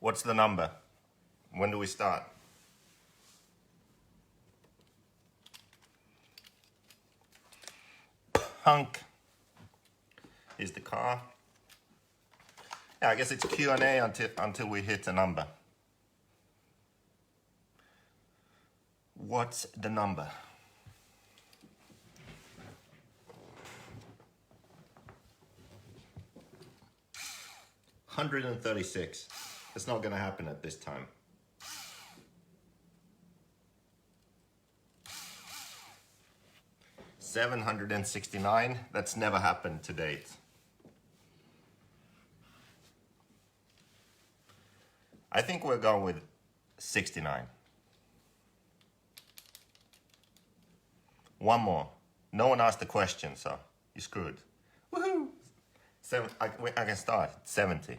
What's the number? When do we start? Hunk is the car. Yeah, I guess it's Q&A until we hit a number. What's the number? $136. It's not gonna happen at this time. $769. That's never happened to date. I think we're going with 69. One more. No one asked the question, so you're screwed. Woohoo! I can start. 70.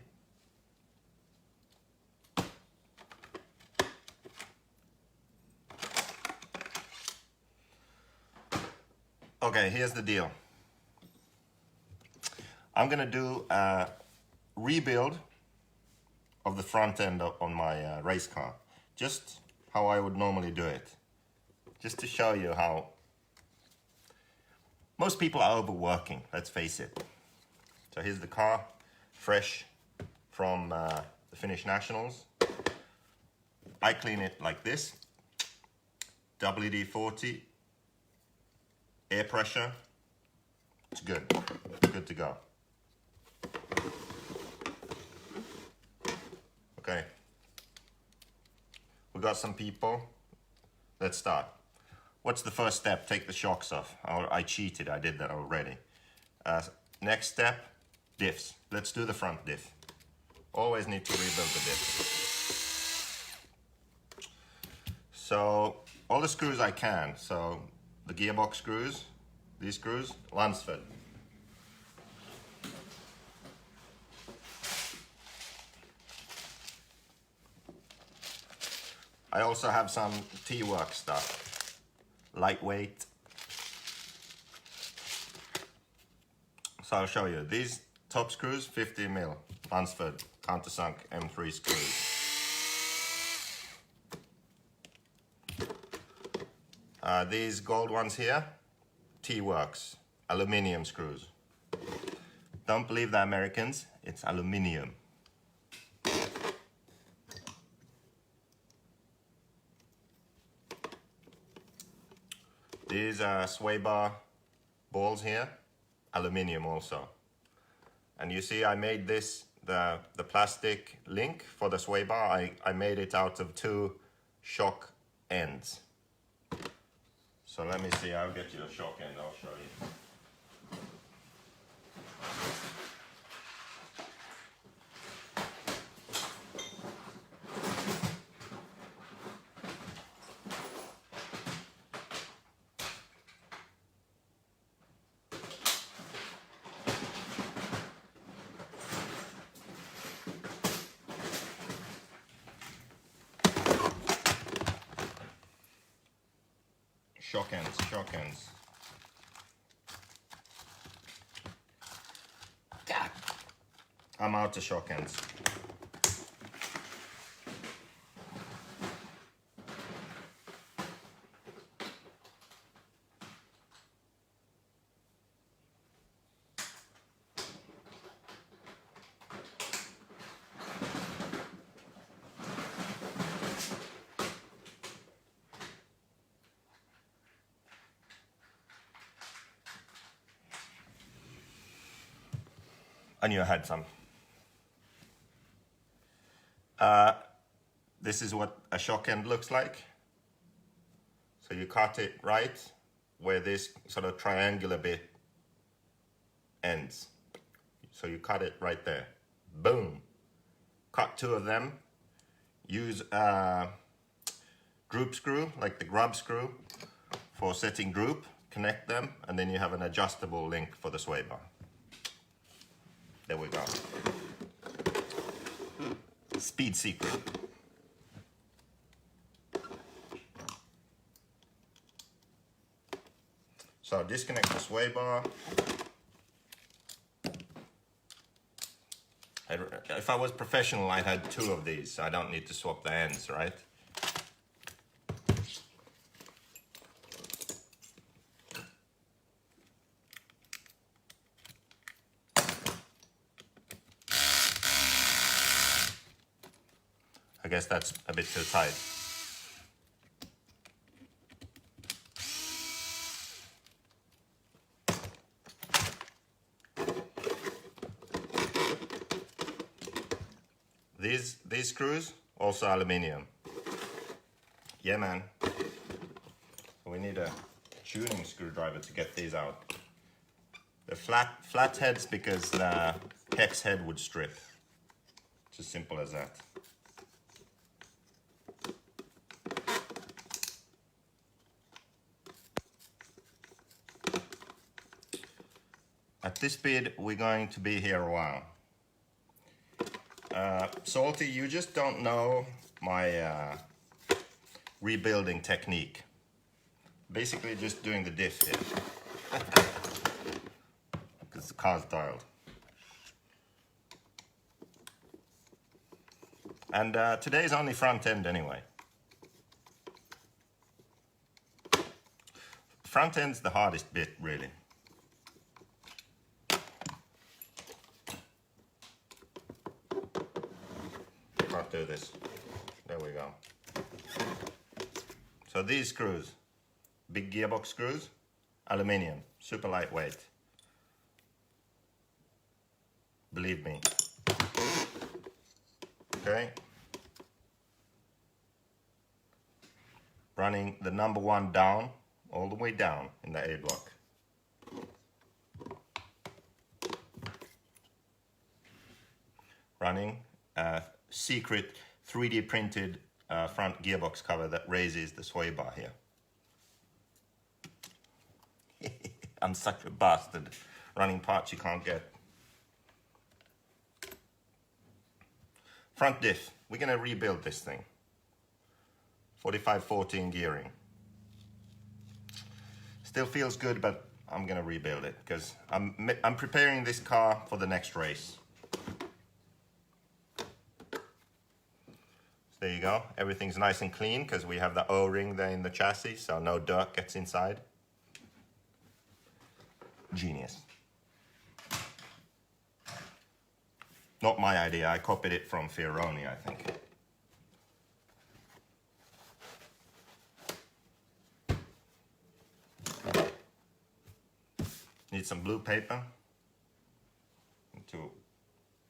Okay, here's the deal. I'm gonna do a rebuild of the front end on my race car. Just how I would normally do it. Just to show you how most people are overworking, let's face it. So here's the car, fresh from the Finnish Nationals. I clean it like this. WD-40, air pressure. It's good to go. Okay, we got some people. Let's start. What's the first step? Take the shocks off. I cheated, I did that already. Next step, diffs. Let's do the front diff. Always need to rebuild the diff. So, all the screws I can. So, the gearbox screws, these screws, Lansford. I also have some THEQuagraine stuff, lightweight. So I'll show you. These top screws, 50mm, Lansford, countersunk M3 screws. These gold ones here, THEQuagraine, aluminium screws. Don't believe the Americans, it's aluminium. These are sway bar balls here, aluminium also. And you see I made this, the plastic link for the sway bar, I made it out of 2 shock ends. So let me see, I'll get you a shock end, I'll show you. Shock ends. God. I'm out of shock ends. I knew I had some. This is what a shock end looks like. So you cut it right where this sort of triangular bit ends. So you cut it right there. Boom. Cut 2 of them. Use a group screw, like the grub screw, for setting group. Connect them, and then you have an adjustable link for the sway bar. There we go. Speed secret. So disconnect the sway bar. If I was professional, I'd had 2 of these, so I don't need to swap the ends, right? I guess that's a bit too tight. These screws, also aluminium. Yeah, man. We need a tuning screwdriver to get these out. The flat heads because the hex head would strip. It's as simple as that. At this speed, we're going to be here a while. Salty, you just don't know my rebuilding technique. Basically just doing the diff here. Because the car's dialed. And today's only front end anyway. Front end's the hardest bit, really. Can't do this. There we go. So these screws, big gearbox screws, aluminium, super lightweight. Believe me. Okay. Running the number 1 down, all the way down in the A block. Running a secret 3D printed front gearbox cover that raises the sway bar here. I'm such a bastard, running parts you can't get. Front diff, we're gonna rebuild this thing. 45-14 gearing. Still feels good, but I'm gonna rebuild it because I'm preparing this car for the next race. So there you go, everything's nice and clean because we have the O-ring there in the chassis, so no dirt gets inside. Genius. Not my idea, I copied it from Fioroni, I think. Need some blue paper to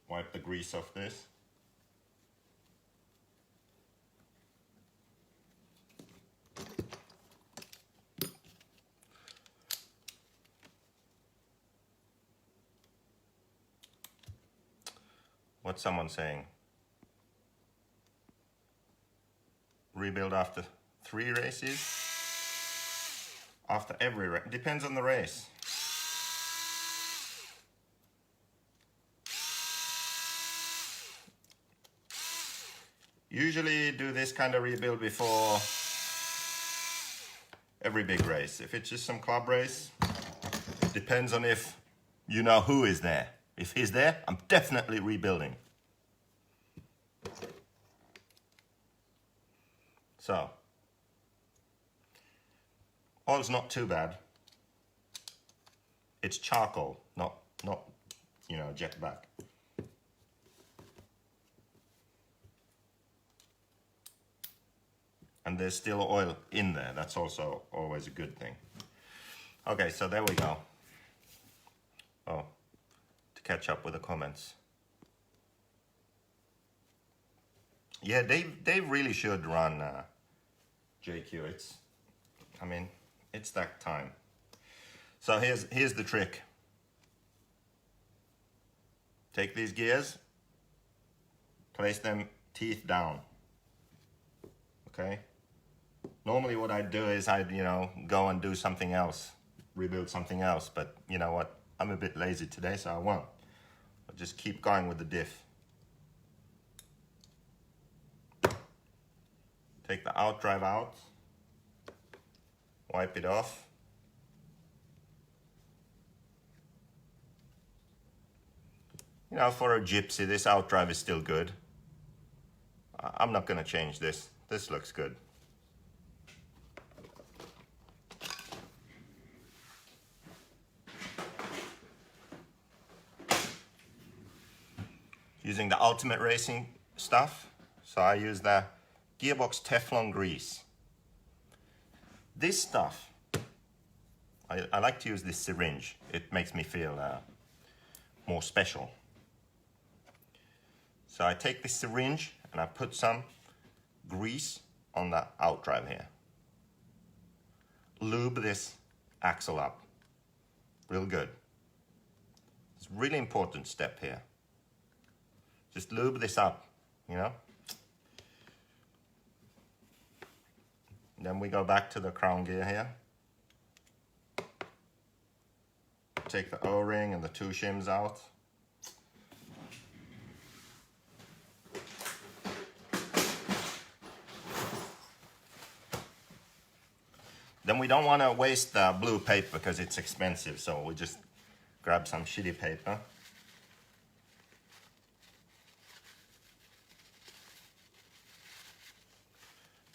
wipe the grease off this. What's someone saying? Rebuild after 3 races? After every race? Depends on the race. Usually do this kind of rebuild before every big race. If it's just some club race, depends on if you know who is there. If he's there, I'm definitely rebuilding. So, oil's not too bad. It's charcoal, not you know, jet black. And there's still oil in there. That's also always a good thing. Okay, so there we go. Oh, to catch up with the comments. Yeah, they really should run JQ. I mean, it's that time. So here's the trick. Take these gears, place them teeth down. Okay. Normally what I'd do is I'd, you know, go and do something else, rebuild something else, but you know what, I'm a bit lazy today, so I won't. I'll just keep going with the diff. Take the out drive out, wipe it off. You know, for a gypsy, this outdrive is still good. I'm not going to change this. This looks good. Using the Ultimate Racing stuff. So I use the Gearbox Teflon grease. This stuff, I like to use this syringe. It makes me feel more special. So I take this syringe and I put some grease on the outdrive here. Lube this axle up real good. It's a really important step here. Just lube this up, you know. Then we go back to the crown gear here. Take the O-ring and the two shims out. Then we don't want to waste the blue paper because it's expensive, so we just grab some shitty paper.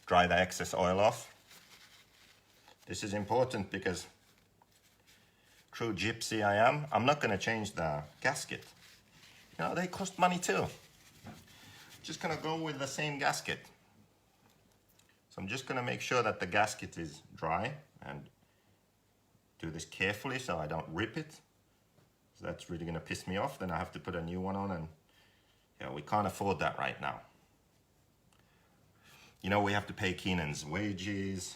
Dry the excess oil off. This is important because true gypsy I am, I'm not going to change the gasket. You know, they cost money too. Just going to go with the same gasket. So I'm just going to make sure that the gasket is dry and do this carefully so I don't rip it. So that's really going to piss me off. Then I have to put a new one on, and yeah, we can't afford that right now. You know, we have to pay Keenan's wages.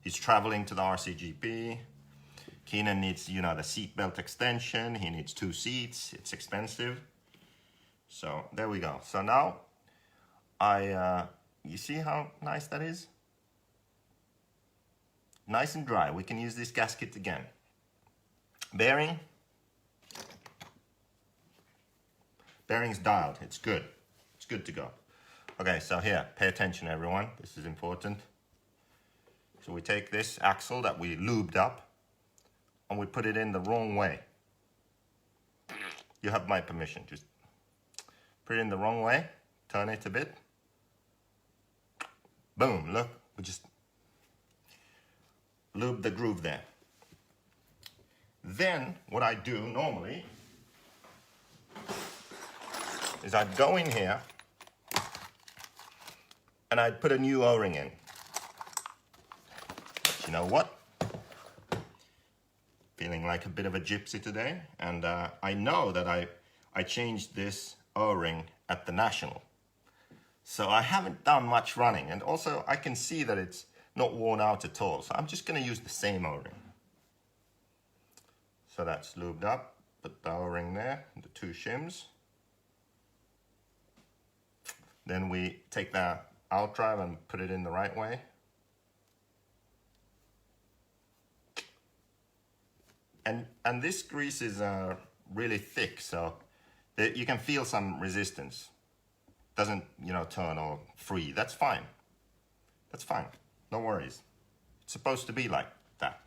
He's traveling to the RCGP. Keenan needs, you know, the seatbelt extension. He needs 2 seats. It's expensive. So there we go. So now you see how nice that is? Nice and dry. We can use this gasket again. Bearing. Bearing's dialed. It's good. It's good to go. Okay, so here, pay attention everyone, this is important. So we take this axle that we lubed up and we put it in the wrong way. You have my permission, just put it in the wrong way, turn it a bit. Boom, look, we just lube the groove there. Then, what I do normally is I'd go in here and I'd put a new O-ring in. But you know what? Feeling like a bit of a gypsy today, and I know that I changed this O-ring at the National. So I haven't done much running, and also I can see that it's not worn out at all. So I'm just gonna use the same O-ring. So that's lubed up, put the O-ring there, the 2 shims. Then we take the outdrive and put it in the right way. And this grease is really thick, so you can feel some resistance. Doesn't, you know, turn all free. That's fine. That's fine. No worries. It's supposed to be like that.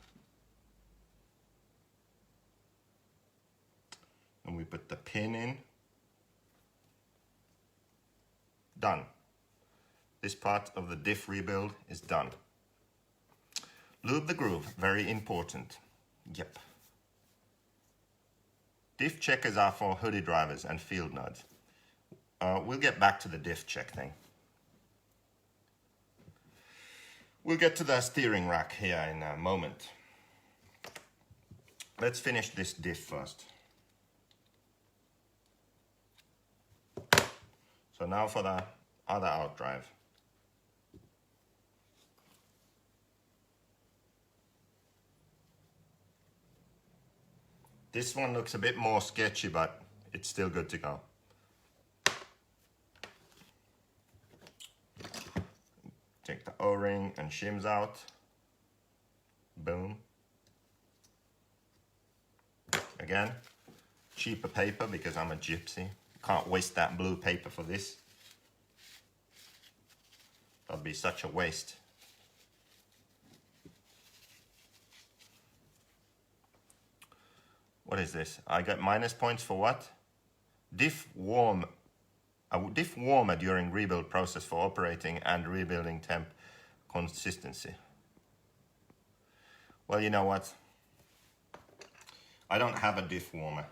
And we put the pin in. Done. This part of the diff rebuild is done. Lube the groove, very important. Yep. Diff checkers are for hoodie drivers and field nerds. We'll get back to the diff check thing. We'll get to the steering rack here in a moment. Let's finish this diff first. So now for the other outdrive. This one looks a bit more sketchy, but it's still good to go. Take the O-ring and shims out. Boom. Again, cheaper paper because I'm a gypsy. Can't waste that blue paper for this. That'd be such a waste. What is this? I get minus points for what? diff warm, a diff warmer during rebuild process for operating and rebuilding temp consistency. Well, you know what? I don't have a diff warmer.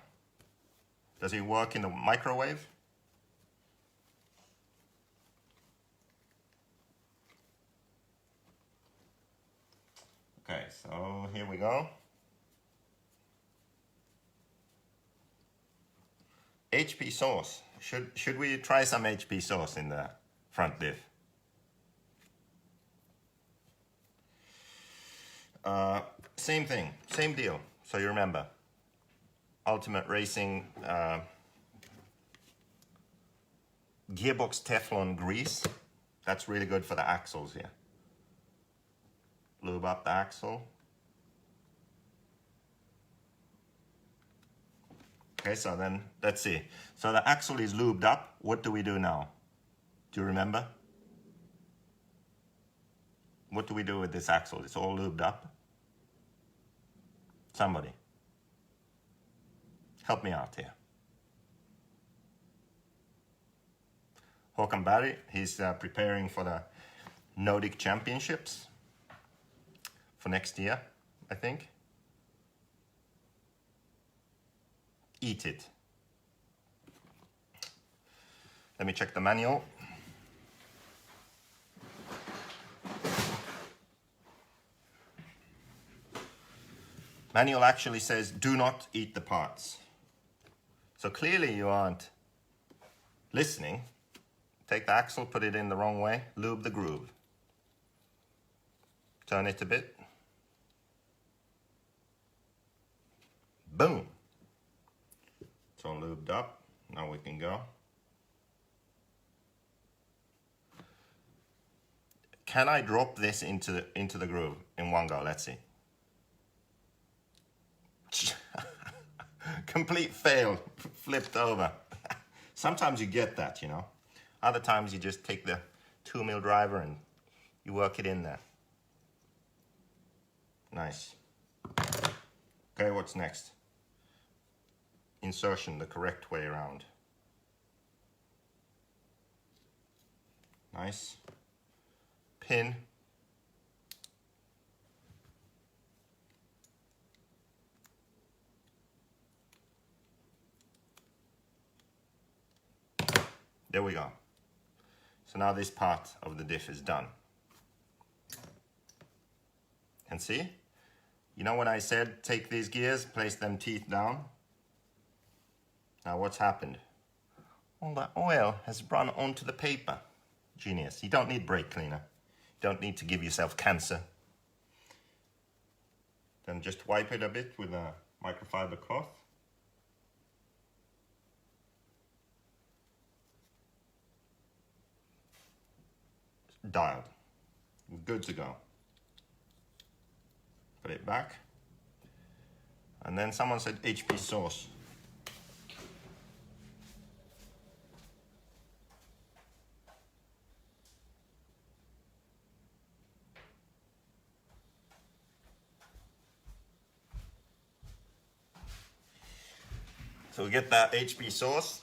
Does it work in the microwave? Okay, so here we go. HP sauce. Should we try some HP sauce in the front diff? Same thing, same deal. So you remember, Ultimate Racing gearbox Teflon grease. That's really good for the axles here. Lube up the axle. Okay, so then let's see. So the axle is lubed up. What do we do now? Do you remember? What do we do with this axle? It's all lubed up. Somebody, help me out here. Håkan Barry, he's preparing for the Nordic Championships for next year, I think. Eat it. Let me check the manual. Manual actually says, do not eat the parts. So clearly you aren't listening. Take the axle, put it in the wrong way, lube the groove. Turn it a bit. Boom. It's all lubed up. Now we can go. Can I drop this into the groove in one go? Let's see. Complete fail, flipped over. Sometimes you get that, you know. Other times you just take the 2mm driver and you work it in there. Nice. Okay, what's next? Insertion the correct way around. Nice. Pin. There we go. So now this part of the diff is done. And see? You know when I said take these gears, place them teeth down? Now what's happened? All that oil has run onto the paper. Genius. You don't need brake cleaner. You don't need to give yourself cancer. Then just wipe it a bit with a microfiber cloth. Dialed. Good to go. Put it back. And then someone said HP sauce. So we get that HP sauce.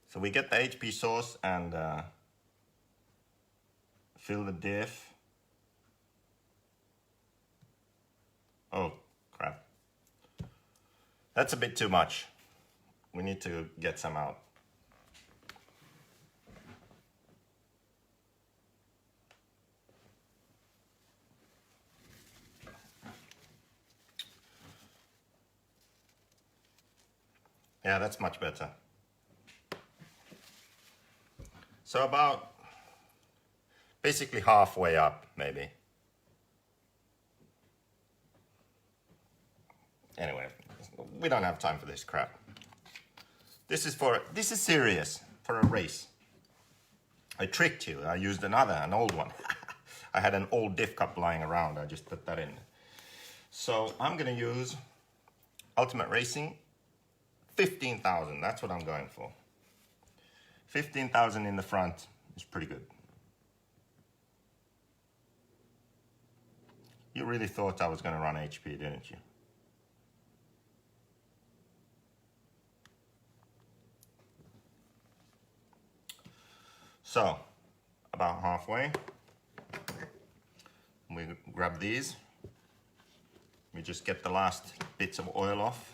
So we get the HP sauce and fill the diff. Oh, crap. That's a bit too much. We need to get some out. Yeah, that's much better. So about basically halfway up, maybe. Anyway, we don't have time for this crap. This is serious, for a race. I tricked you. I used an old one. I had an old diff cup lying around. I just put that in. So I'm gonna use Ultimate Racing 15,000. That's what I'm going for. 15,000 in the front is pretty good. You really thought I was going to run HP, didn't you? So, about halfway, we grab these. We just get the last bits of oil off.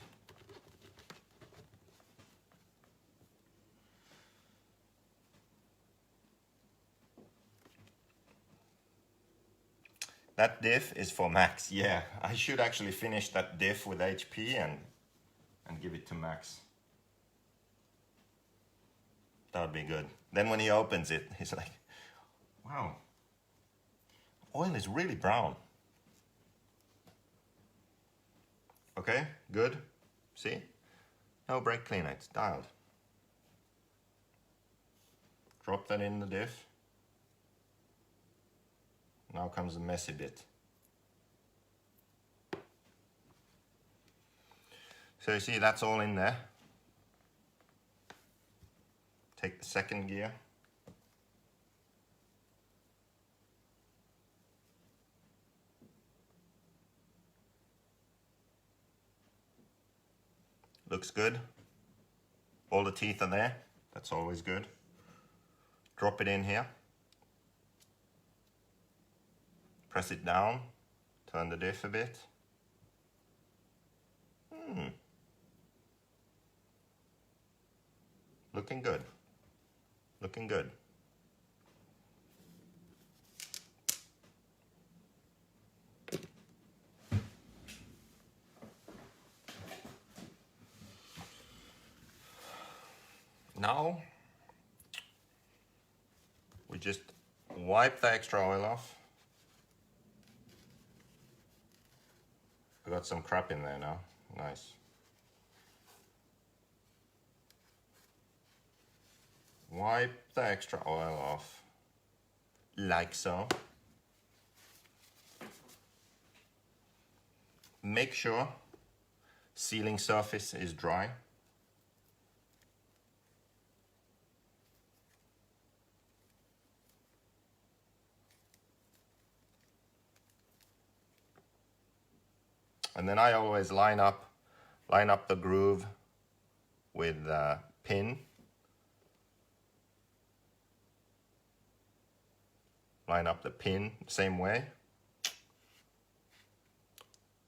That diff is for Max. Yeah, I should actually finish that diff with HP and give it to Max. That would be good. Then when he opens it, he's like, wow, oil is really brown. Okay, good. See? No brake cleaner, it's dialed. Drop that in the diff. Now comes the messy bit. So you see that's all in there. Take the second gear. Looks good. All the teeth are there. That's always good. Drop it in here. Press it down. Turn the diff a bit. Looking good. Looking good. Now, we just wipe the extra oil off. I got some crap in there now. Nice. Wipe the extra oil off, like so. Make sure sealing surface is dry. And then I always line up the groove with the pin. Line up the pin same way.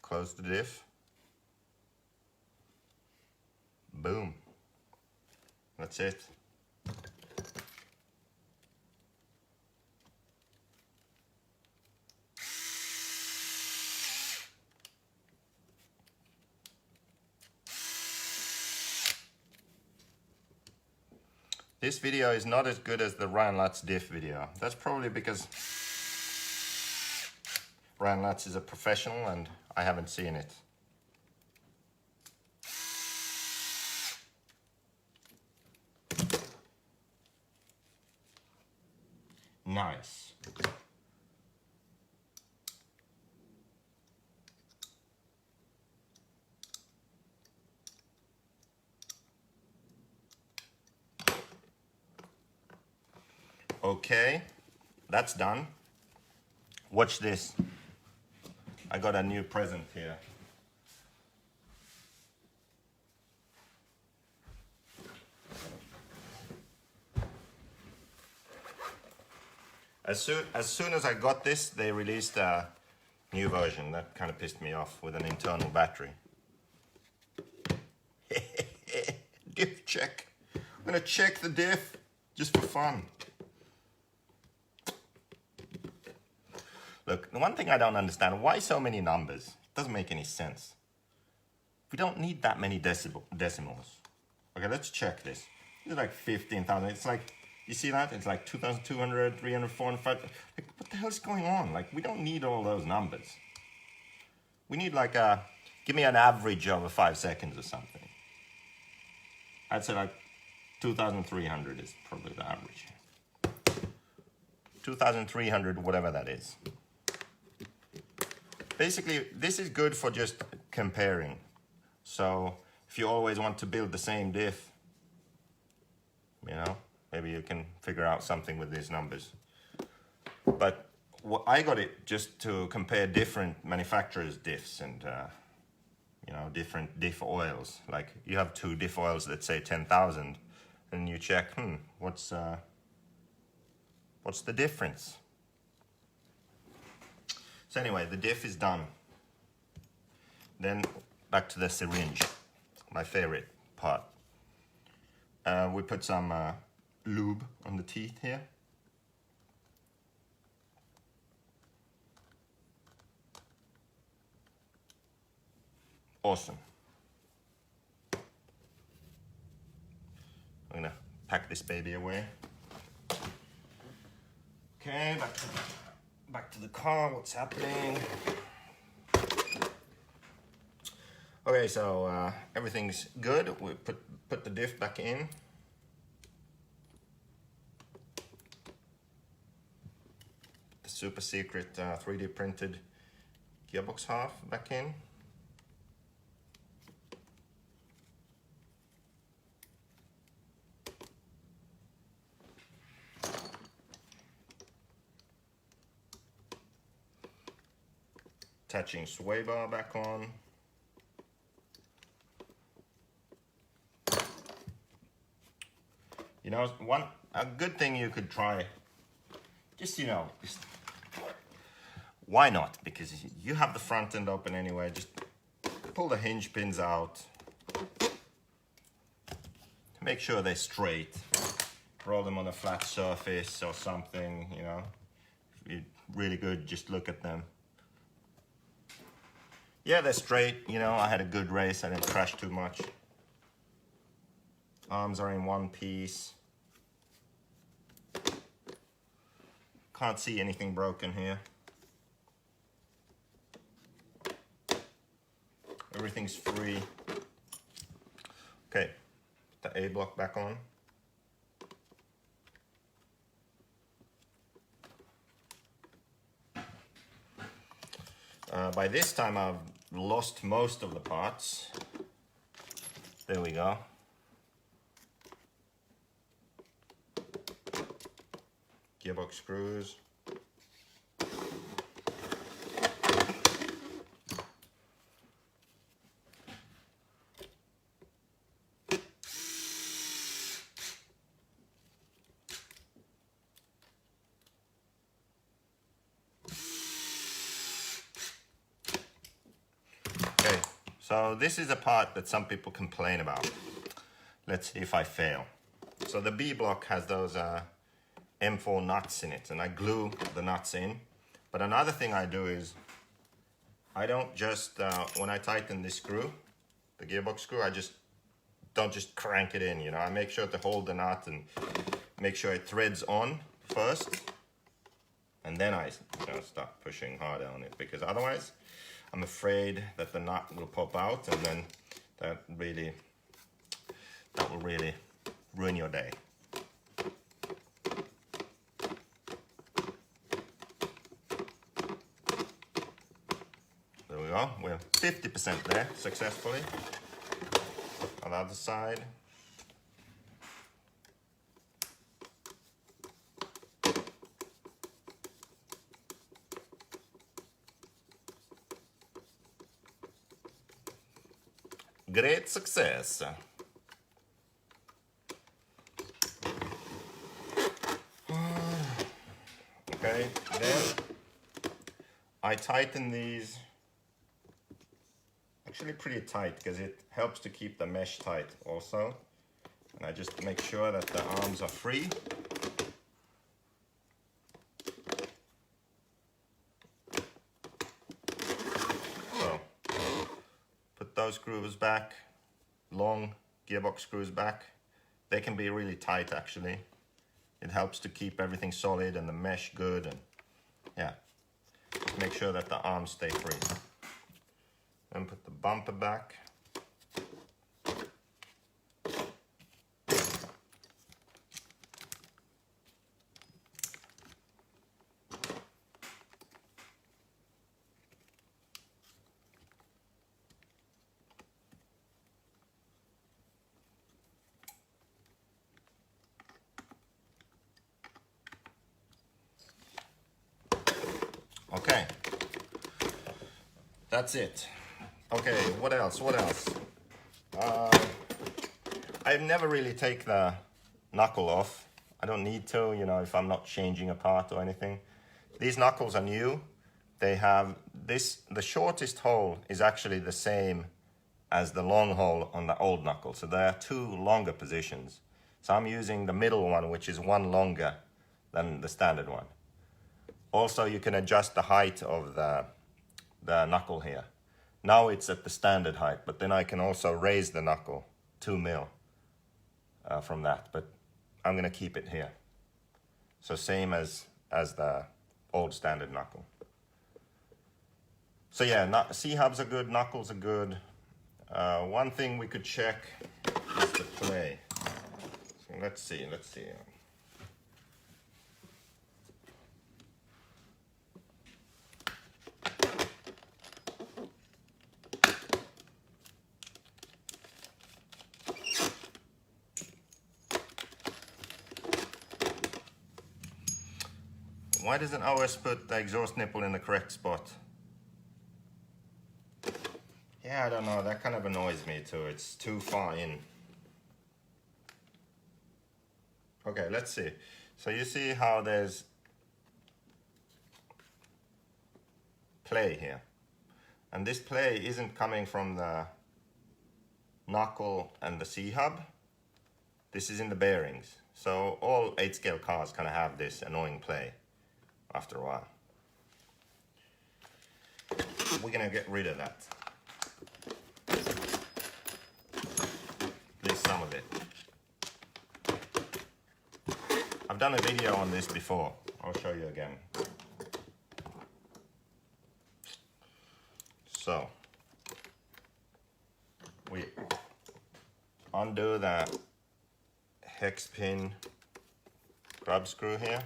Close the diff. Boom. That's it. This video is not as good as the Ryan Lutz diff video. That's probably because Ryan Lutz is a professional and I haven't seen it. Nice. Okay, that's done. Watch this. I got a new present here. As soon as I got this, they released a new version. That kind of pissed me off with an internal battery. Diff check. I'm gonna check the diff just for fun. Look, the one thing I don't understand, why so many numbers? It doesn't make any sense. We don't need that many decimals. Okay, let's check this. It's like 15,000. It's like, you see that? It's like 2,200, 300, 400, 500. Like, what the hell is going on? Like, we don't need all those numbers. We need like give me an average over 5 seconds or something. I'd say like 2,300 is probably the average. 2,300, whatever that is. Basically, this is good for just comparing. So if you always want to build the same diff, you know, maybe you can figure out something with these numbers. But I got it just to compare different manufacturers' diffs and, you know, different diff oils. Like you have 2 diff oils that say 10,000 and you check, what's What's the difference? So anyway, the diff is done. Then back to the syringe, my favorite part. We put some lube on the teeth here. Awesome. I'm gonna pack this baby away. Okay, back to the car. What's happening? Okay, so everything's good. We put the diff back in. The super secret 3D printed gearbox half back in. Attaching sway bar back on. You know, a good thing you could try, just why not? Because you have the front end open anyway. Just pull the hinge pins out. Make sure they're straight. Roll them on a flat surface or something, you know. If you're really good, just look at them. Yeah, they're straight, you know. I had a good race. I didn't crash too much. Arms are in one piece. Can't see anything broken here. Everything's free. Okay, put the A block back on. By this time I've lost most of the parts. There we go. Gearbox screws. Okay, so this is a part that some people complain about. Let's see if I fail. So the B block has those M4 nuts in it, and I glue the nuts in. But another thing I do is I don't just when I tighten this screw, the gearbox screw, I don't just crank it in, you know. I make sure to hold the nut and make sure it threads on first, and then I start pushing harder on it, because otherwise I'm afraid that the nut will pop out, and then that will really ruin your day. There we go. We're 50% there successfully. On the other side. Great success. Okay, then I tighten these actually pretty tight, because it helps to keep the mesh tight also. And I just make sure that the arms are free. So put those screws back, long gearbox screws back. They can be really tight actually. It helps to keep everything solid and the mesh good, and yeah, make sure that the arms stay free. Then put the bumper back. Okay, that's it. Okay, what else? I never really take the knuckle off. I don't need to, you know, if I'm not changing a part or anything. These knuckles are new. They have this, the shortest hole is actually the same as the long hole on the old knuckle. So there are two longer positions. So I'm using the middle one, which is one longer than the standard one. Also, you can adjust the height of the knuckle here. Now it's at the standard height, but then I can also raise the knuckle 2 mil from that, but I'm gonna keep it here. So same as the old standard knuckle. So yeah, C-hubs are good, knuckles are good. One thing we could check is the play. So let's see. Why doesn't OS put the exhaust nipple in the correct spot? Yeah, I don't know, that kind of annoys me too. It's too far in. Okay, let's see. So you see how there's play here. And this play isn't coming from the knuckle and the C-hub. This is in the bearings. So all 8-scale cars kind of have this annoying play after a while. We're gonna get rid of that. At least some of it. I've done a video on this before. I'll show you again. So we undo that hex pin grub screw here.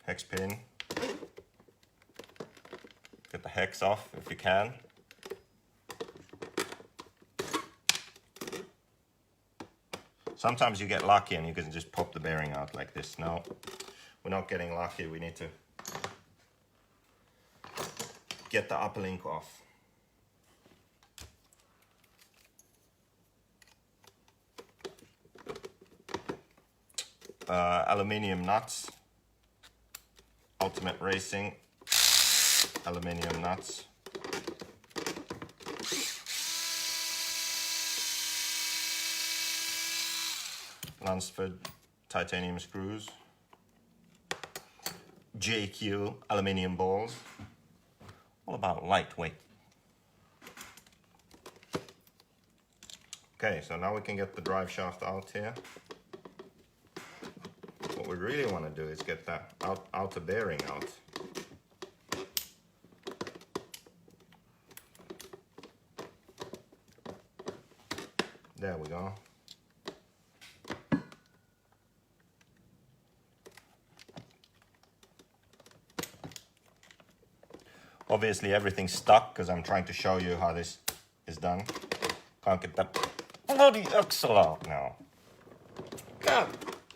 Hex pin. Get the hex off if you can. Sometimes you get lucky and you can just pop the bearing out like this. No, we're not getting lucky. We need to get the upper link off. Aluminium nuts. Ultimate Racing aluminium nuts. Lunsford titanium screws. JQ aluminium balls. All about lightweight. Okay, so now we can get the drive shaft out here. What we really want to do is get that outer bearing out. There we go. Obviously everything's stuck because I'm trying to show you how this is done. Can't get that bloody axle out now. God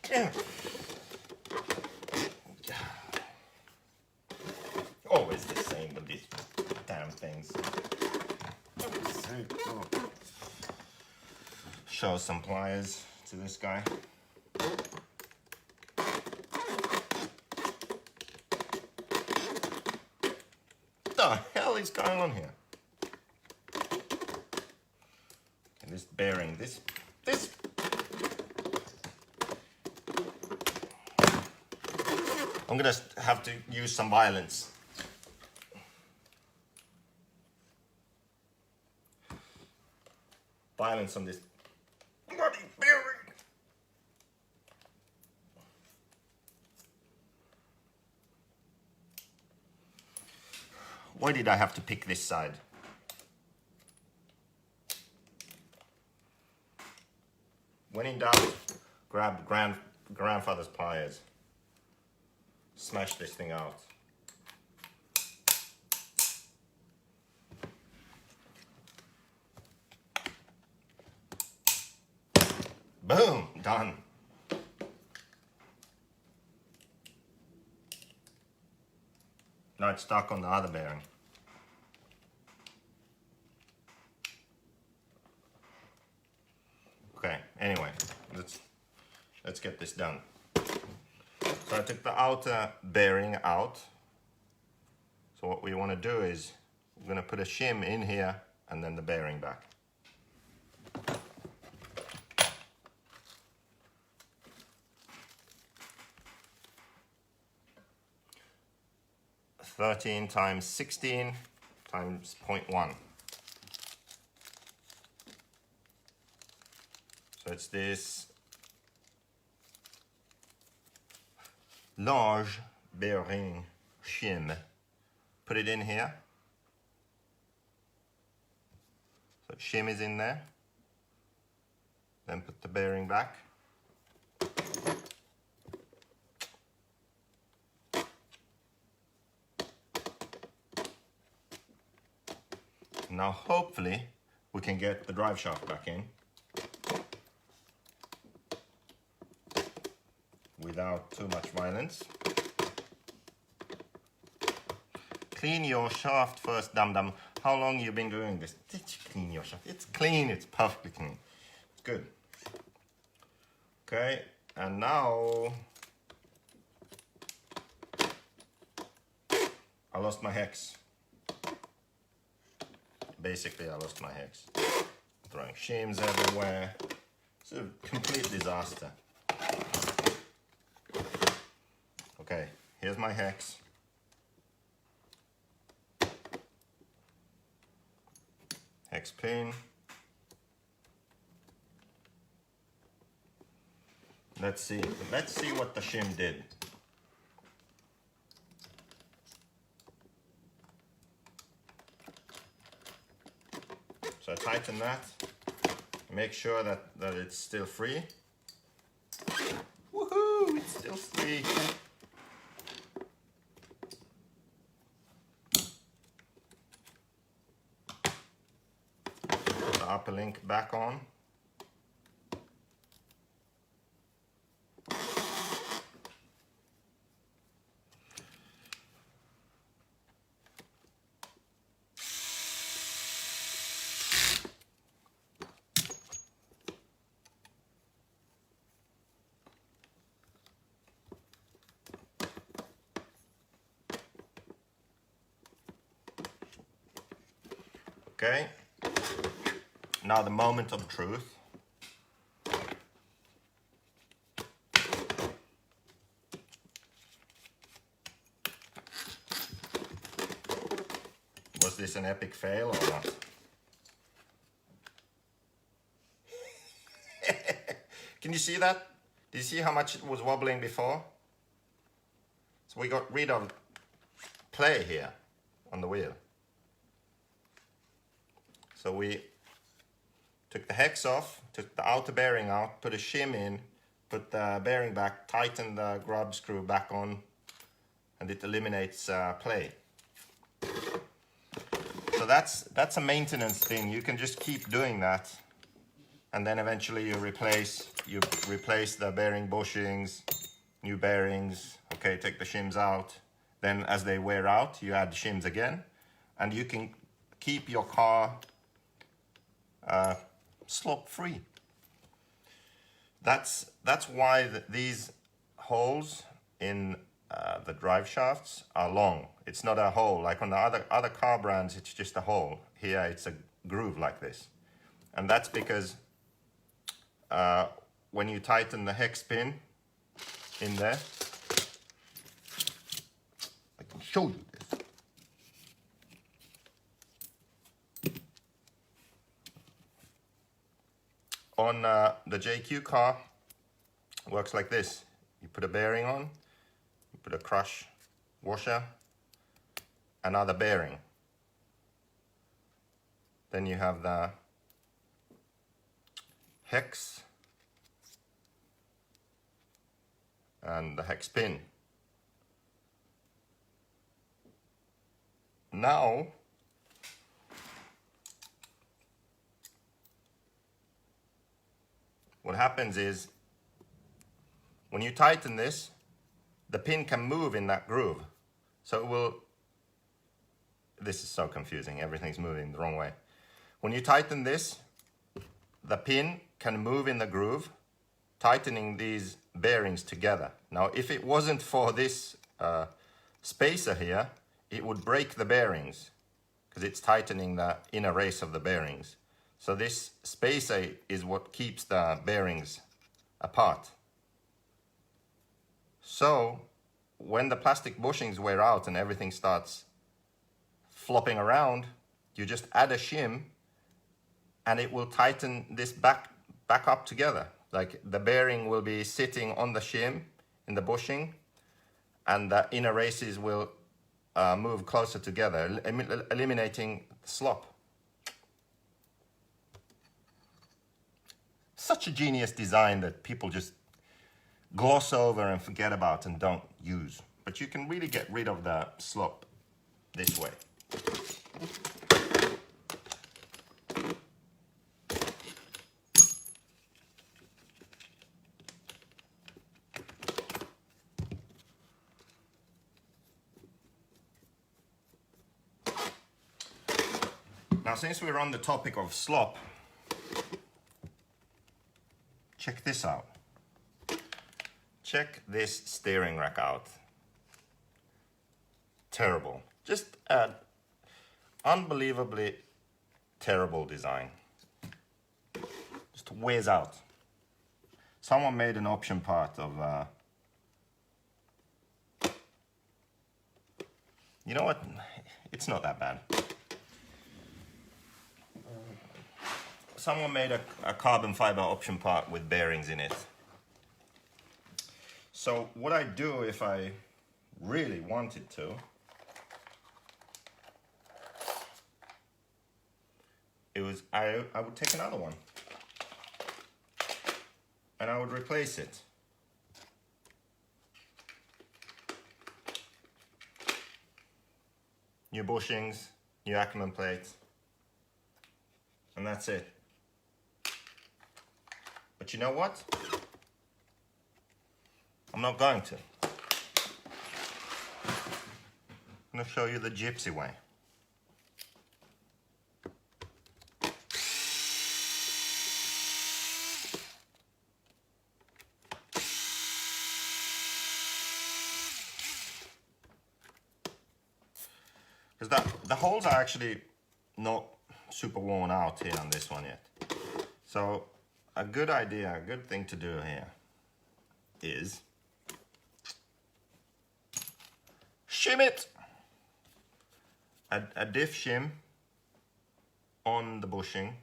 damn. Always the same with these damn things. Show some pliers to this guy. What the hell is going on here? And this bearing, this. I'm gonna have to use some violence. Violence on this bloody bearing. Why did I have to pick this side? When in doubt, grab grandfather's pliers. Smash this thing out. Boom, done. Now it's stuck on the other bearing. Anyway, let's get this done. So I took the outer bearing out. So what we want to do is we're going to put a shim in here and then the bearing back. (13 times 16 times 0.1). So it's this large bearing shim. Put it in here. So shim is in there. Then put the bearing back. Now hopefully we can get the drive shaft back in without too much violence. Clean your shaft first, dum-dum. How long you been doing this? Did you clean your shaft? It's clean, it's perfectly clean. It's good. Okay, and now I lost my hex. Basically, I lost my hex. Throwing shims everywhere. It's a complete disaster. Okay, here's my hex. Hex pin. Let's see what the shim did. So I tighten that, make sure that it's still free. Woohoo, it's still free. Put the upper link back on. Okay, now the moment of truth. Was this an epic fail or not? Can you see that? Did you see how much it was wobbling before? So we got rid of play here on the wheel. So we took the hex off, took the outer bearing out, put a shim in, put the bearing back, tighten the grub screw back on, and it eliminates play. So that's a maintenance thing. You can just keep doing that, and then eventually you replace the bearing bushings, new bearings. Okay, take the shims out. Then as they wear out, you add shims again, and you can keep your car slop free. That's why these holes in the drive shafts are long. It's not a hole like on the other car brands. It's just a hole. Here it's a groove like this, and that's because when you tighten the hex pin in there, I can show you this. On the JQ car, it works like this. You put a bearing on, you put a crush washer, another bearing. Then you have the hex and the hex pin. Now, what happens is, when you tighten this, the pin can move in that groove. So it will, this is so confusing, everything's moving the wrong way. When you tighten this, the pin can move in the groove, tightening these bearings together. Now, if it wasn't for this spacer here, it would break the bearings because it's tightening the inner race of the bearings. So this spacer is what keeps the bearings apart. So when the plastic bushings wear out and everything starts flopping around, you just add a shim and it will tighten this back up together. Like the bearing will be sitting on the shim in the bushing and the inner races will move closer together, eliminating slop. Such a genius design that people just gloss over and forget about and don't use. But you can really get rid of the slop this way. Now, since we're on the topic of slop, check this out. Check this steering rack out. Terrible. Just an unbelievably terrible design. Just wears out. Someone made an option part of... you know what? It's not that bad. Someone made a carbon fiber option part with bearings in it. So what I do if I really wanted to I would take another one and I would replace it. New bushings, new Ackerman plates, and that's it. But you know what? I'm not going to. I'm going to show you the gypsy way. Because the holes are actually not super worn out here on this one yet. So a good idea, a good thing to do here is shim it. A diff shim on the bushing.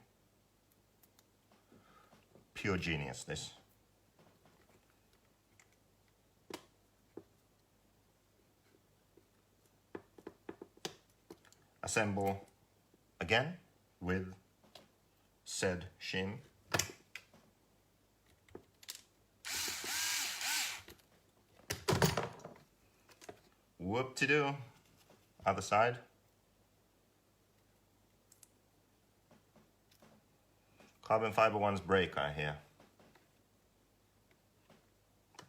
Pure genius, this. Assemble again with said shim. Whoop-de-doo. Other side. Carbon fiber ones break, I hear.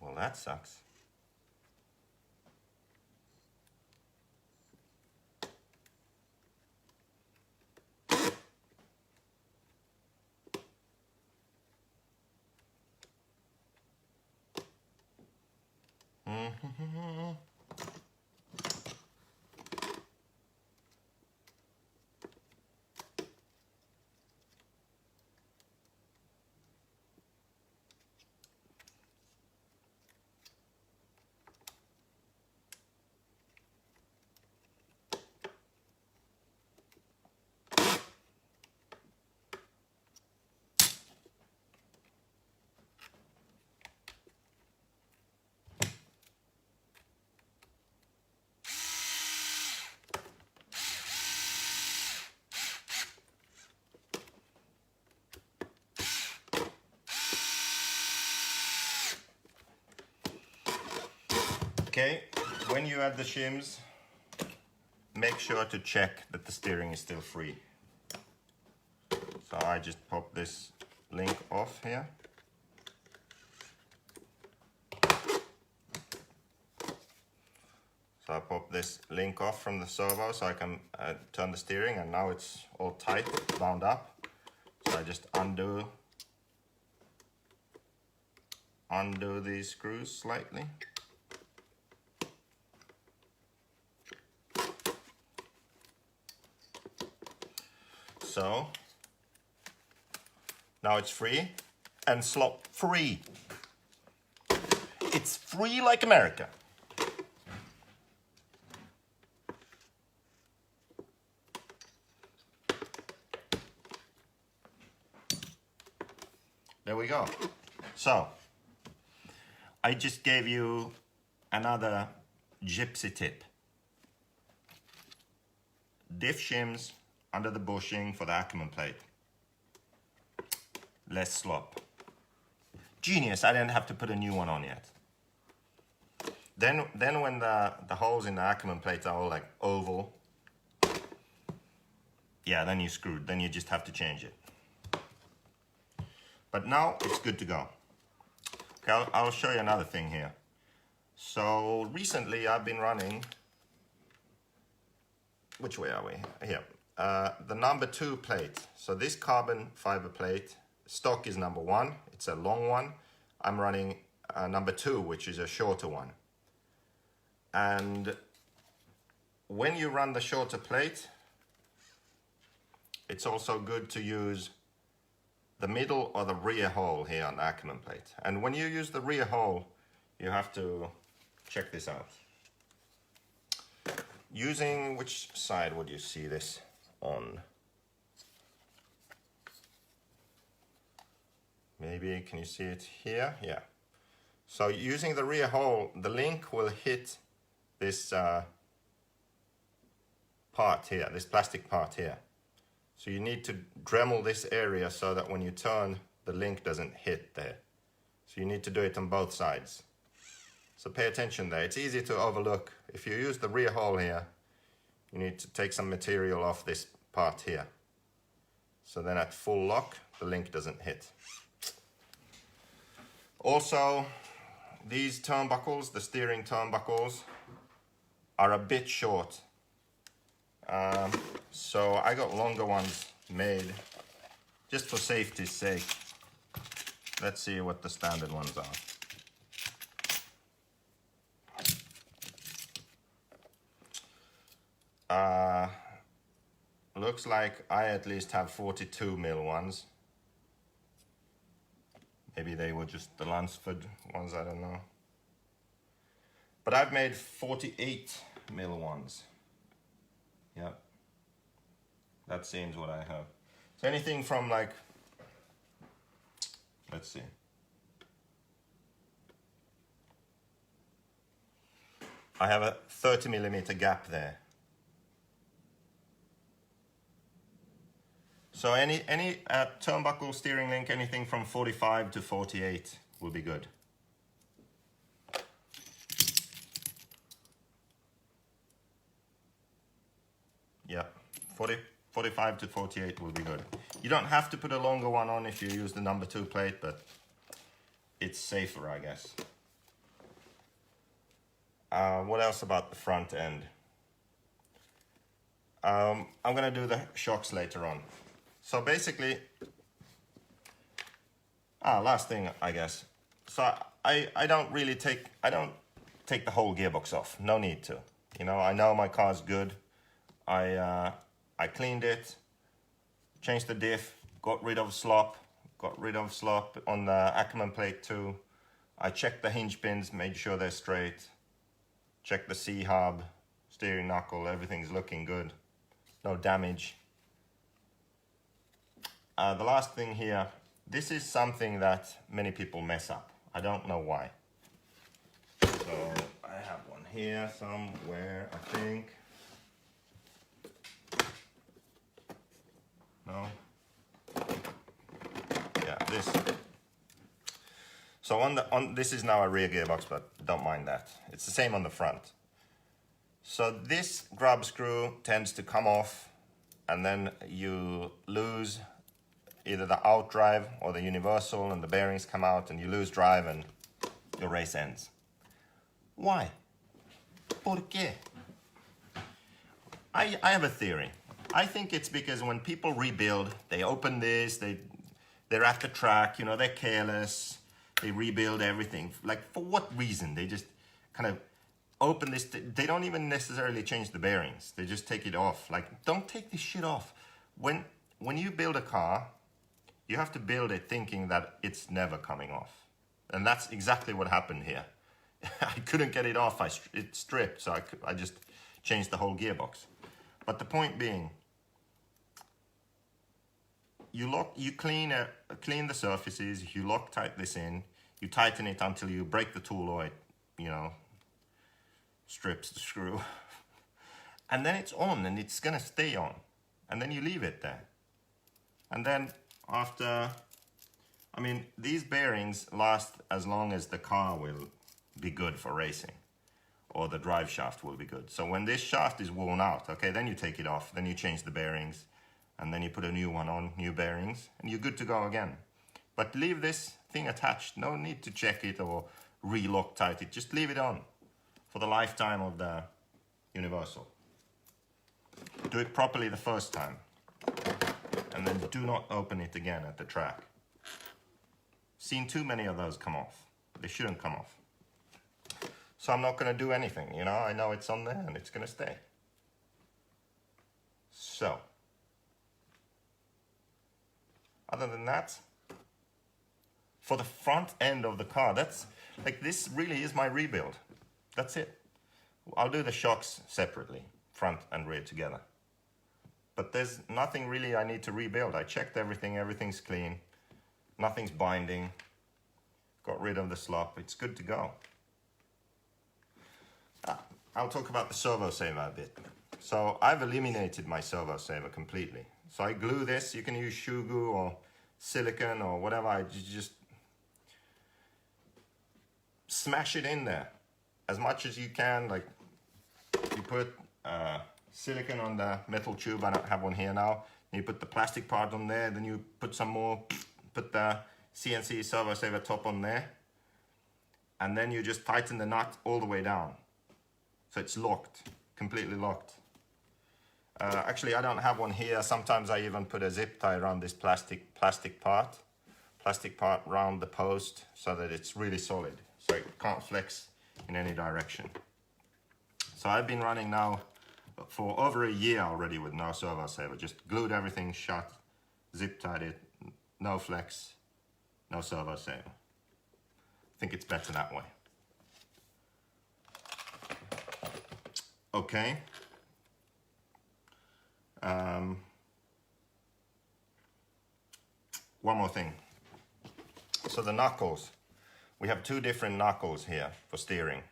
Well, that sucks. Okay, when you add the shims, make sure to check that the steering is still free. So I just pop this link off here. So I pop this link off from the servo so I can turn the steering, and now it's all tight, bound up. So I just undo undo these screws slightly. So now it's free and slop free. It's free like America. There we go. So I just gave you another gypsy tip. Diff shims under the bushing for the Ackerman plate. Less slop. Genius, I didn't have to put a new one on yet. Then when the holes in the Ackerman plate are all like oval, yeah, then you're screwed. Then you just have to change it. But now it's good to go. Okay, I'll show you another thing here. So recently I've been running, which way are we? Here. The number 2 plate. So this carbon fiber plate, stock is number 1. It's a long one. I'm running number 2, which is a shorter one. And when you run the shorter plate, it's also good to use the middle or the rear hole here on the Ackerman plate. And when you use the rear hole, you have to check this out. Using, which side would you see this on? Maybe, can you see it here? Yeah. So using the rear hole, the link will hit this part here, this plastic part here. So you need to Dremel this area so that when you turn, the link doesn't hit there. So you need to do it on both sides. So pay attention there. It's easy to overlook. If you use the rear hole here, you need to take some material off this part here. So then at full lock, the link doesn't hit. Also, these turnbuckles, the steering turnbuckles, are a bit short. So I got longer ones made just for safety's sake. Let's see what the standard ones are. Looks like I at least have 42 mil ones. Maybe they were just the Lansford ones, I don't know. But I've made 48 mil ones. Yep. That seems what I have. So anything from like, let's see. I have a 30 millimeter gap there. So any turnbuckle steering link, anything from 45 to 48 will be good. Yeah, 45 to 48 will be good. You don't have to put a longer one on if you use the number 2 plate, but it's safer, I guess. What else about the front end? I'm gonna do the shocks later on. So basically, last thing, I guess. So I don't take the whole gearbox off. No need to. You know, I know my car's good. I cleaned it, changed the diff, got rid of slop on the Ackerman plate too. I checked the hinge pins, made sure they're straight. Checked the C-hub, steering knuckle, everything's looking good. No damage. The last thing here, this is something that many people mess up. I don't know why. So I have one here somewhere, I think. No? Yeah, this. So this is now a rear gearbox, but don't mind that. It's the same on the front. So this grub screw tends to come off, and then you lose either the out drive or the universal, and the bearings come out, and you lose drive, and your race ends. Why? ¿Por qué? I have a theory. I think it's because when people rebuild, they open this, they're at the track, you know, they're careless. They rebuild everything. Like, for what reason? They just kind of open this. They don't even necessarily change the bearings. They just take it off. Like, don't take this shit off. When you build a car, you have to build it thinking that it's never coming off. And that's exactly what happened here. I couldn't get it off. It stripped, so I just changed the whole gearbox. But the point being, you clean the surfaces, you Loctite this in, you tighten it until you break the tool or it, strips the screw. And then it's on, and it's gonna stay on. And then you leave it there. And then after, these bearings last as long as the car will be good for racing, or the drive shaft will be good. So when this shaft is worn out, okay, then you take it off, then you change the bearings, and then you put a new one on, new bearings, and you're good to go again. But leave this thing attached. No need to check it or re-Loctite it. Just leave it on for the lifetime of the universal. Do it properly the first time, and then do not open it again at the track. Seen too many of those come off. They shouldn't come off. So I'm not going to do anything, I know it's on there and it's going to stay. So, other than that, for the front end of the car, that's like, this really is my rebuild. That's it. I'll do the shocks separately, front and rear together. But there's nothing really I need to rebuild. I checked everything, everything's clean, nothing's binding, got rid of the slop, it's good to go. I'll talk about the servo saver a bit. So I've eliminated my servo saver completely. So I glue this. You can use shoe glue or silicone or whatever. You just smash it in there as much as you can. Like, you put silicone on the metal tube. I don't have one here now. You put the plastic part on there. Then you put some more. Put the CNC servo saver top on there. And then you just tighten the nut all the way down. So it's locked, completely locked. Actually, I don't have one here. Sometimes I even put a zip tie around this plastic part around the post so that it's really solid, so it can't flex in any direction. So I've been running now for over a year already with no servo saver. Just glued everything shut, zip tied it, no flex, no servo saver. I think it's better that way. Okay. One more thing. So the knuckles. We have two different knuckles here for steering.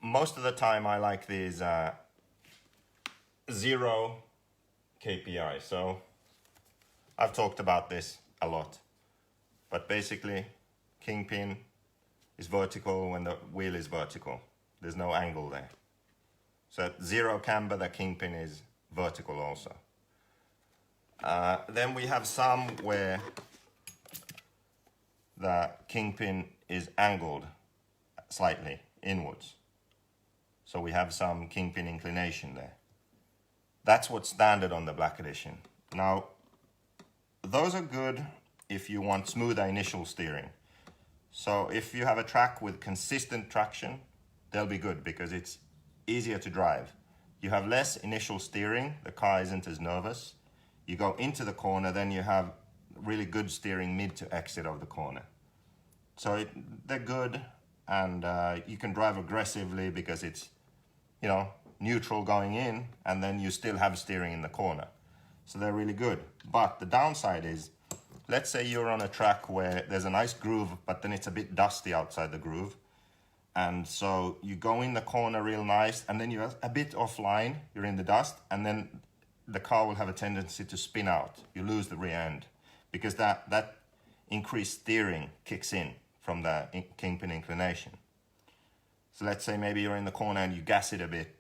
Most of the time I like these 0 KPI. So I've talked about this a lot. But basically, kingpin is vertical when the wheel is vertical. There's no angle there. So at 0 camber, the kingpin is vertical also. Then we have some where the kingpin is angled slightly inwards. So we have some kingpin inclination there. That's what's standard on the Black Edition. Now, those are good if you want smoother initial steering. So if you have a track with consistent traction, they'll be good because it's easier to drive. You have less initial steering, the car isn't as nervous. You go into the corner, then you have really good steering mid to exit of the corner. So they're good, and you can drive aggressively because it's, neutral going in, and then you still have steering in the corner. So they're really good. But the downside is, let's say you're on a track where there's a nice groove, but then it's a bit dusty outside the groove. And so you go in the corner real nice, and then you're a bit offline, you're in the dust, and then the car will have a tendency to spin out. You lose the rear end because that increased steering kicks in from the kingpin inclination. So let's say maybe you're in the corner and you gas it a bit,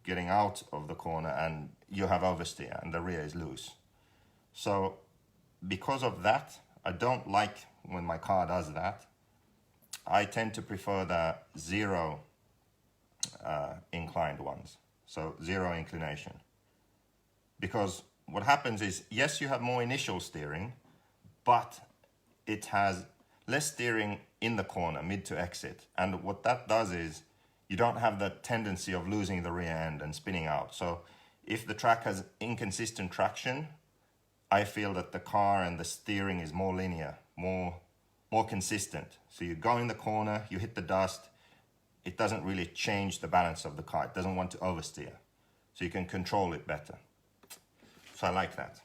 getting out of the corner, and you have oversteer and the rear is loose. So because of that, I don't like when my car does that. I tend to prefer the 0 inclined ones, so 0 inclination. Because what happens is, yes, you have more initial steering, but it has less steering in the corner, mid to exit. And what that does is you don't have the tendency of losing the rear end and spinning out. So if the track has inconsistent traction, I feel that the car and the steering is more linear, more consistent. So you go in the corner, you hit the dust, it doesn't really change the balance of the car. It doesn't want to oversteer. So you can control it better. So I like that.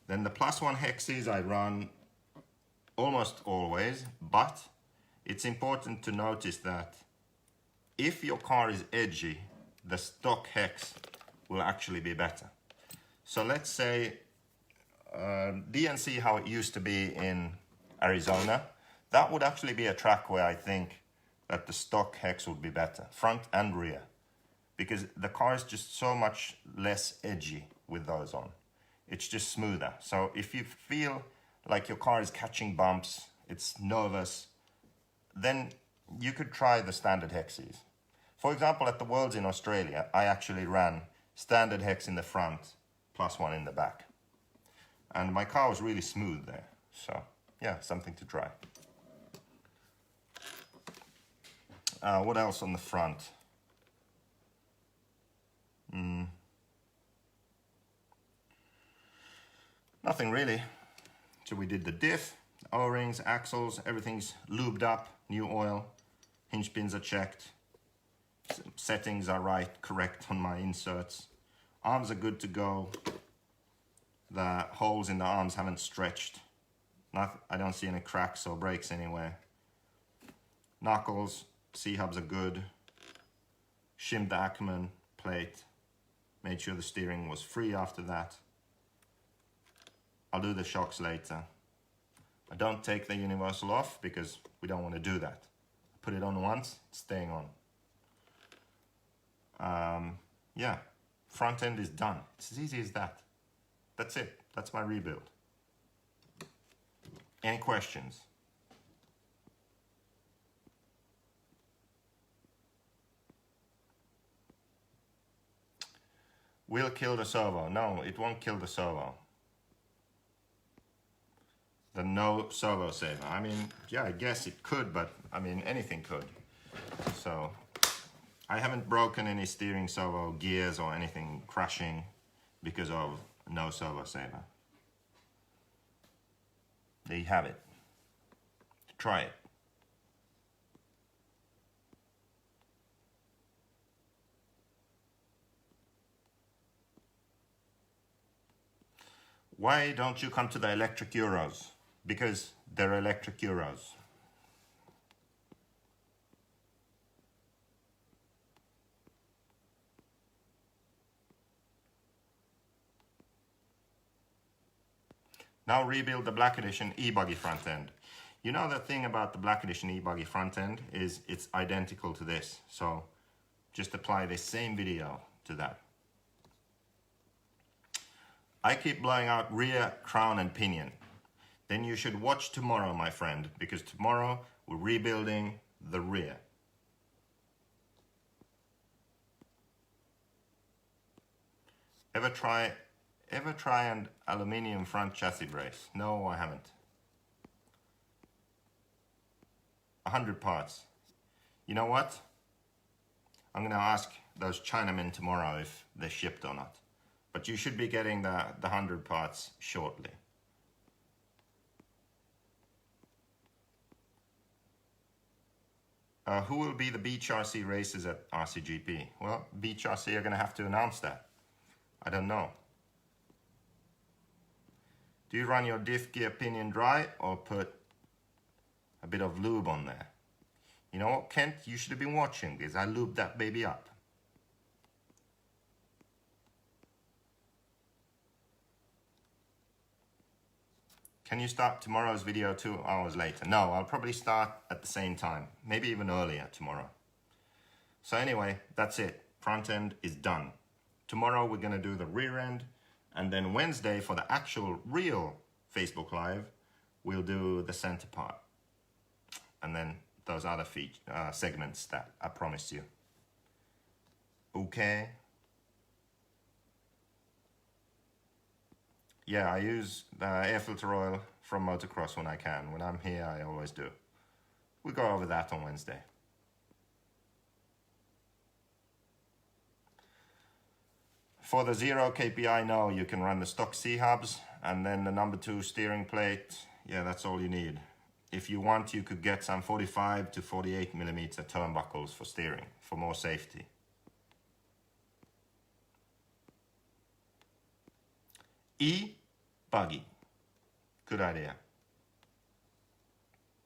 Then the +1 hexes I run almost always, but it's important to notice that if your car is edgy, the stock hex will actually be better. So let's say DNC, how it used to be in Arizona, that would actually be a track where I think that the stock hex would be better, front and rear, because the car is just so much less edgy with those on. It's just smoother. So if you feel like your car is catching bumps, it's nervous, then you could try the standard hexes. For example, at the Worlds in Australia, I actually ran standard hex in the front, +1 in the back. And my car was really smooth there. So yeah, something to try. What else on the front? Nothing really. So we did the diff, O-rings, axles, everything's lubed up, new oil, hinge pins are checked, settings are right, correct on my inserts. Arms are good to go. The holes in the arms haven't stretched. I don't see any cracks or breaks anywhere. Knuckles, C-hubs are good. Shimmed the Ackerman plate. Made sure the steering was free after that. I'll do the shocks later. I don't take the universal off because we don't want to do that. Put it on once, it's staying on. Yeah, front end is done. It's as easy as that. That's it. That's my rebuild. Any questions? Will kill the servo. No, it won't kill the servo. The no servo saver. I mean, yeah, I guess it could, but I mean, anything could. So I haven't broken any steering servo gears or anything crashing because of no servo saver. There you have it. Try it. Why don't you come to the electric Euros? Because they're electric Euros. Now rebuild the Black Edition e-buggy front end. You know the thing about the Black Edition e-buggy front end is it's identical to this. So just apply the same video to that. I keep blowing out rear, crown and pinion. Then you should watch tomorrow, my friend, because tomorrow we're rebuilding the rear. Ever try an aluminium front chassis brace? No, I haven't. 100 parts. You know what? I'm gonna ask those Chinamen tomorrow if they're shipped or not. But you should be getting the 100 parts shortly. Who will be the Beach RC racers at RCGP? Well, Beach RC are gonna have to announce that. I don't know. Do you run your diff gear pinion dry or put a bit of lube on there? You know what, Kent? You should have been watching this. I lubed that baby up. Can you start tomorrow's video 2 hours later? No, I'll probably start at the same time, maybe even earlier tomorrow. So anyway, that's it. Front end is done. Tomorrow we're gonna do the rear end, and then Wednesday for the actual real Facebook Live, we'll do the center part. And then those other segments that I promised you. Okay. Yeah, I use the air filter oil from motocross when I can. When I'm here, I always do. We go over that on Wednesday. For the 0 KPI, no, you can run the stock C-hubs and then the number 2 steering plate. Yeah, that's all you need. If you want, you could get some 45 to 48 millimeter turnbuckles for steering, for more safety. E, buggy. Good idea.